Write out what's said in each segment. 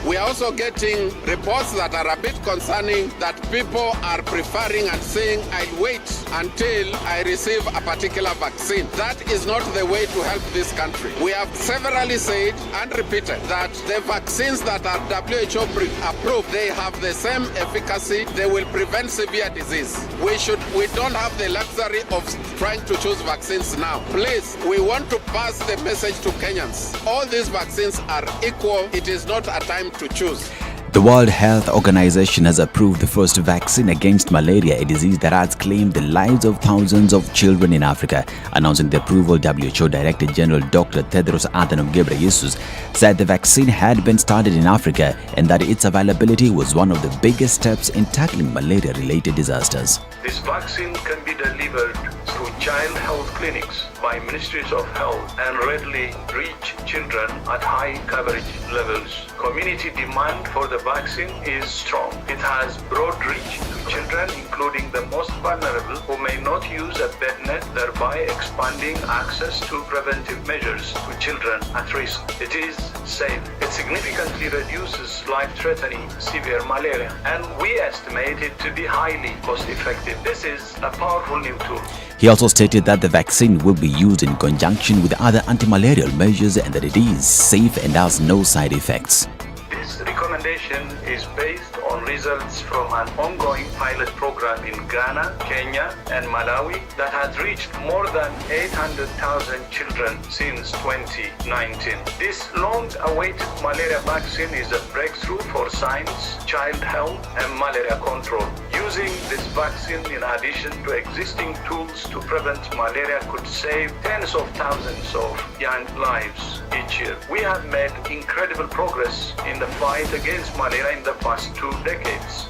We are also getting reports that are a bit concerning that people are preferring and saying, I'll wait until I receive a particular vaccine. That is not the way to help this country. We have severally said and repeated that the vaccines that are WHO approved, they have the same efficacy. They will prevent severe disease. We don't have the luxury of trying to choose vaccines now. Please, we want to pass the message to Kenyans. All these vaccines are equal. It is not a time to choose. The World Health Organization has approved the first vaccine against malaria, a disease that has claimed the lives of thousands of children in Africa. Announcing the approval, WHO Director General Dr. Tedros Adhanom Ghebreyesus said the vaccine had been started in Africa and that its availability was one of the biggest steps in tackling malaria-related disasters. This vaccine can be delivered through child health clinics by ministries of health and readily reach children at high coverage levels. Community demand for the vaccine is strong. It has broad reach to children, including the most vulnerable who may not use a bed net, thereby expanding access to preventive measures to children at risk. It is safe. It significantly reduces life-threatening severe malaria, and we estimate it to be highly cost-effective. This is a powerful new tool. He also stated that the vaccine will be used in conjunction with other anti-malarial measures and that it is safe and has no side effects. This recommendation is based on results from an ongoing pilot program in Ghana, Kenya, and Malawi that has reached more than 800,000 children since 2019. This long-awaited malaria vaccine is a breakthrough for science, child health, and malaria control. Using this vaccine in addition to existing tools to prevent malaria could save tens of thousands of young lives each year. We have made incredible progress in the fight against malaria in the past 2 decades.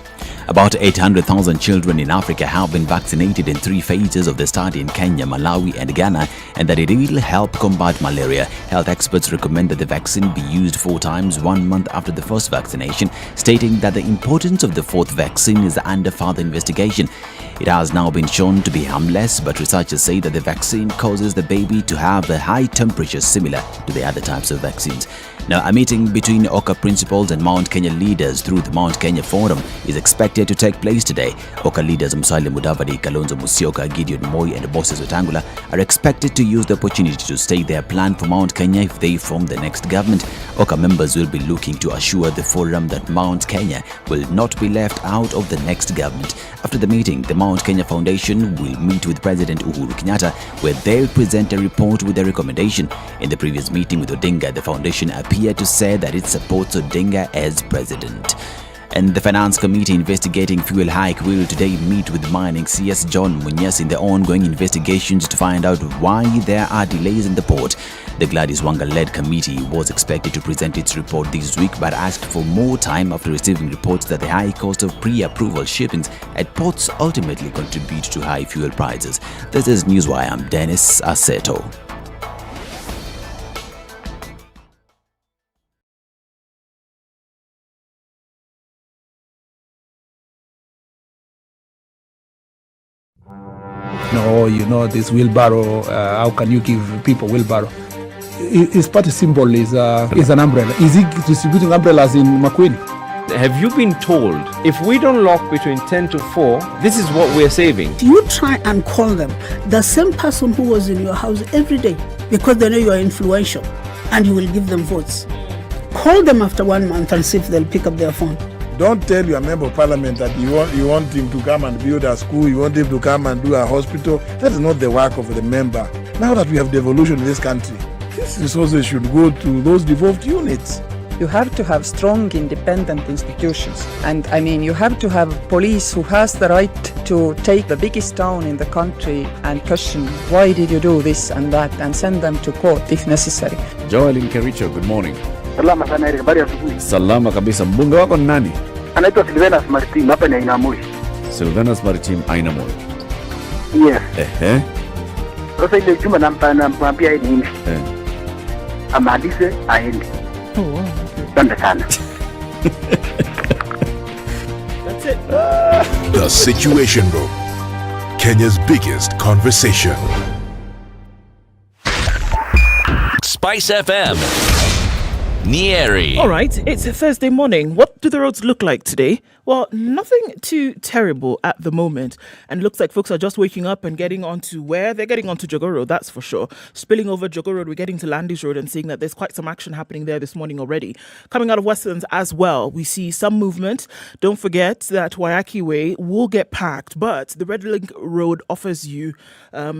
About 800,000 children in Africa have been vaccinated in 3 phases of the study in Kenya, Malawi and Ghana, and that it will help combat malaria. Health experts recommend that the vaccine be used 4 times 1 month after the first vaccination, stating that the importance of the 4th vaccine is under further investigation. It has now been shown to be harmless, but researchers say that the vaccine causes the baby to have a high temperature similar to the other types of vaccines. Now, a meeting between Oka principals and Mount Kenya leaders through the Mount Kenya Forum is expected to take place today. Oka leaders Musalia Mudavadi, Kalonzo Musyoka, Gideon Moi and Moses Wetangula are expected to use the opportunity to state their plan for Mount Kenya if they form the next government. Oka members will be looking to assure the forum that Mount Kenya will not be left out of the next government. After the meeting, the Mount Kenya Foundation will meet with President Uhuru Kenyatta, where they'll present a report with a recommendation. In the previous meeting with Odinga, the foundation appeared to say that it supports Odinga as president. And the Finance Committee investigating fuel hike will today meet with mining CS John Munyes in the ongoing investigations to find out why there are delays in the port. The Gladys Wanga-led committee was expected to present its report this week but asked for more time after receiving reports that the high cost of pre-approval shippings at ports ultimately contribute to high fuel prices. This is Newswire. I'm Dennis Aseto. No, this wheelbarrow, how can you give people wheelbarrow? His party symbol is an umbrella. Is he distributing umbrellas in Makueni? Have you been told if we don't lock between 10 to 4, this is what we're saving? You try and call them, the same person who was in your house every day, because they know you are influential and you will give them votes. Call them after 1 month and see if they'll pick up their phone. Don't tell your member of parliament that you want him to come and build a school, you want him to come and do a hospital. That is not the work of the member. Now that we have devolution in this country, these resources should go to those devolved units. You have to have strong, independent institutions. And I mean, you have to have police who has the right to take the biggest town in the country and question, why did you do this and that, and send them to court if necessary. Joel Nkericho, good morning. Salama sana Eric, habari ya asubuhi. Salama kabisa. Mbunge wako ni nani? Anaitwa Seriousness Martin, hapa ni Ainamoi. Seriousness Martin, Ainamoi. Yes. Sasa ile chuma nampambia yeye nini? Amalize aende. Asante sana. That's it. The Situation Room, Kenya's biggest conversation. SpiceFM. Nyeri. All right, it's a Thursday morning. What do the roads look like today? Well, nothing too terrible at the moment. And looks like folks are just waking up and getting onto where? They're getting onto Jogo Road, that's for sure. Spilling over Jogo Road, we're getting to Landis Road and seeing that there's quite some action happening there this morning already. Coming out of Westlands as well, we see some movement. Don't forget that Wayaki Way will get packed, but the Red Link Road offers you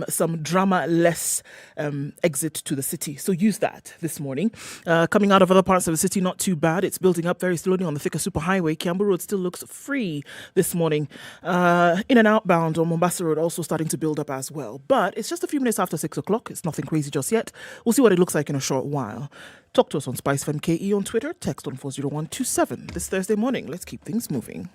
some drama-less exit to the city. So use that this morning. Coming out of other parts of the city, not too bad. It's building up very slowly on the Thika Superhighway. Kiambu Road still looks free this morning. In and outbound on Mombasa Road also starting to build up as well. But it's just a few minutes after 6 o'clock. It's nothing crazy just yet. We'll see what it looks like in a short while. Talk to us on SpiceFM KE on Twitter. Text on 40127 this Thursday morning. Let's keep things moving.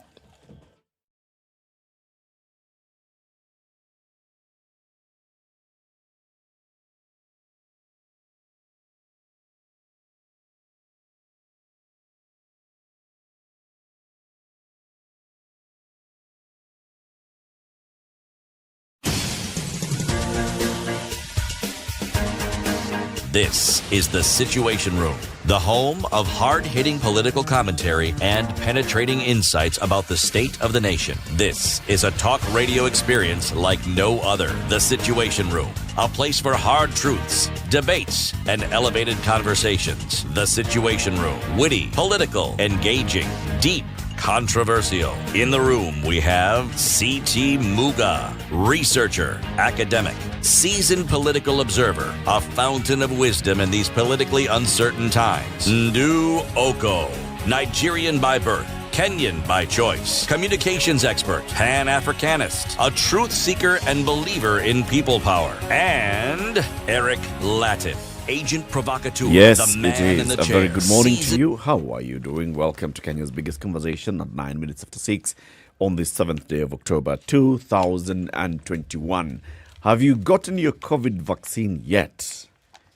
This is The Situation Room, the home of hard-hitting political commentary and penetrating insights about the state of the nation. This is a talk radio experience like no other. The Situation Room, a place for hard truths, debates, and elevated conversations. The Situation Room, witty, political, engaging, deep, controversial. In the room, we have C.T. Muga, researcher, academic, seasoned political observer, a fountain of wisdom in these politically uncertain times. Ndu Okoh, Nigerian by birth, Kenyan by choice, communications expert, Pan-Africanist, a truth seeker and believer in people power, and Eric Latiff, agent provocateur, Yes, the man it in is. the A chair. very good morning to you. How are you doing? Welcome to Kenya's biggest conversation at 9 minutes after 6 on the 7th day of October 2021. Have you gotten your COVID vaccine yet?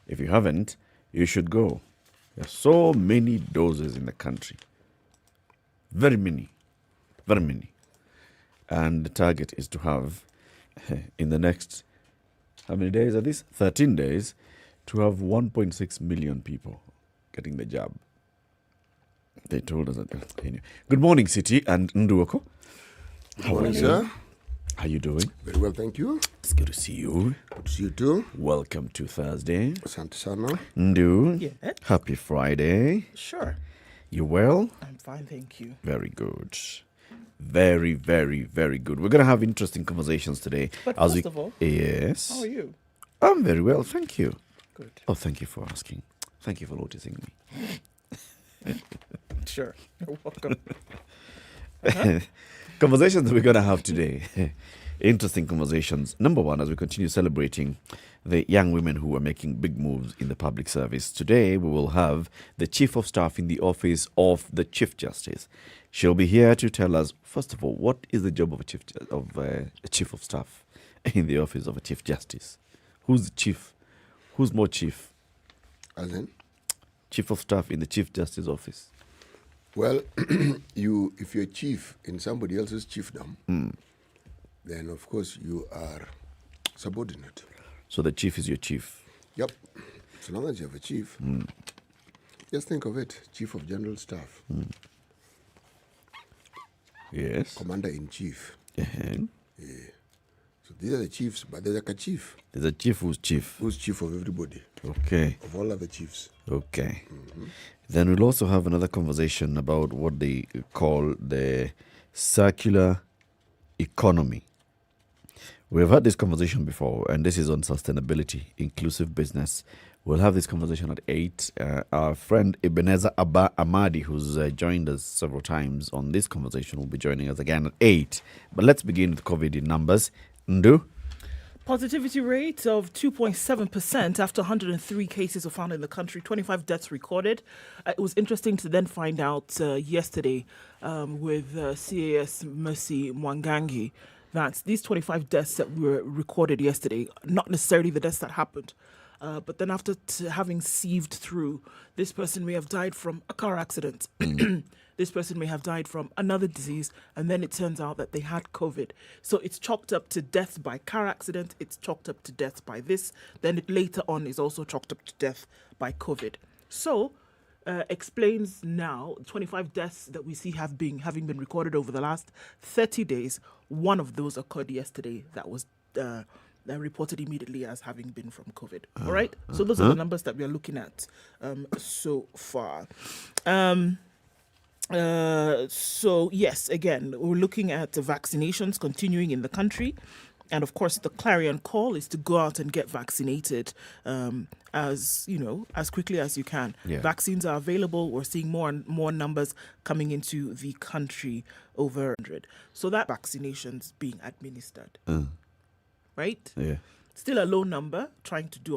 If you haven't, you should go. There are so many doses in the country. Very many. Very many. And the target is to have, in the next, how many days are these? 13 days, to have 1.6 million people getting the jab. They told us that. Anyway. Good morning, City and Ndu Okoh. Good morning, sir. How are you doing? Very well, thank you. It's good to see you. Good to see you too. Welcome to Thursday. Asante sana. Ndu, Yeah. happy Friday. Sure. You well? I'm fine, thank you. Very good. Very, very, very good. We're going to have interesting conversations today. But first of all, yes. how are you? I'm very well, thank you. Good. Oh, thank you for asking. Thank you for noticing me. Sure. You're welcome. Conversations that we're going to have today. Interesting conversations. Number one, as we continue celebrating the young women who are making big moves in the public service. Today, we will have the Chief of Staff in the Office of the Chief Justice. She'll be here to tell us, first of all, what is the job of a Chief of Staff in the Office of a Chief Justice? Who's the chief? Who's more chief? As in? Chief of Staff in the Chief Justice Office. Well, if you're chief in somebody else's chiefdom, then of course you are subordinate. So the chief is your chief? Yep. As long as you have a chief, just think of it, Chief of General Staff. Yes. Commander-in-Chief. Uh-huh. Yeah. So these are the chiefs, but there's like a chief. There's a chief who's chief. Who's chief of everybody. Okay. Of all other chiefs. Okay. Then we'll also have another conversation about what they call the circular economy. We've had this conversation before, and this is on sustainability, inclusive business. We'll have this conversation at 8. Our friend Ebenezer Abba Amadi, who's joined us several times on this conversation, will be joining us again at 8. But let's begin with COVID in numbers. Ndu? Positivity rate of 2.7% after 103 cases were found in the country, 25 deaths recorded. It was interesting to then find out yesterday with CAS Mercy Mwangangi that these 25 deaths that were recorded yesterday, not necessarily the deaths that happened, but then after having sieved through, this person may have died from a car accident. This person may have died from another disease, and then it turns out that they had COVID. So it's chalked up to death by car accident, it's chalked up to death by this, then it later on is also chalked up to death by COVID. So explains now 25 deaths that we see having been recorded over the last 30 days. One of those occurred yesterday that was reported immediately as having been from COVID. All right? So those are the numbers that we are looking at so far. So yes, again, we're looking at the vaccinations continuing in the country. And of course, the clarion call is to go out and get vaccinated as quickly as you can. Yeah. Vaccines are available. We're seeing more and more numbers coming into the country, over 100. So that vaccinations being administered, right? Yeah. Still a low number, trying to do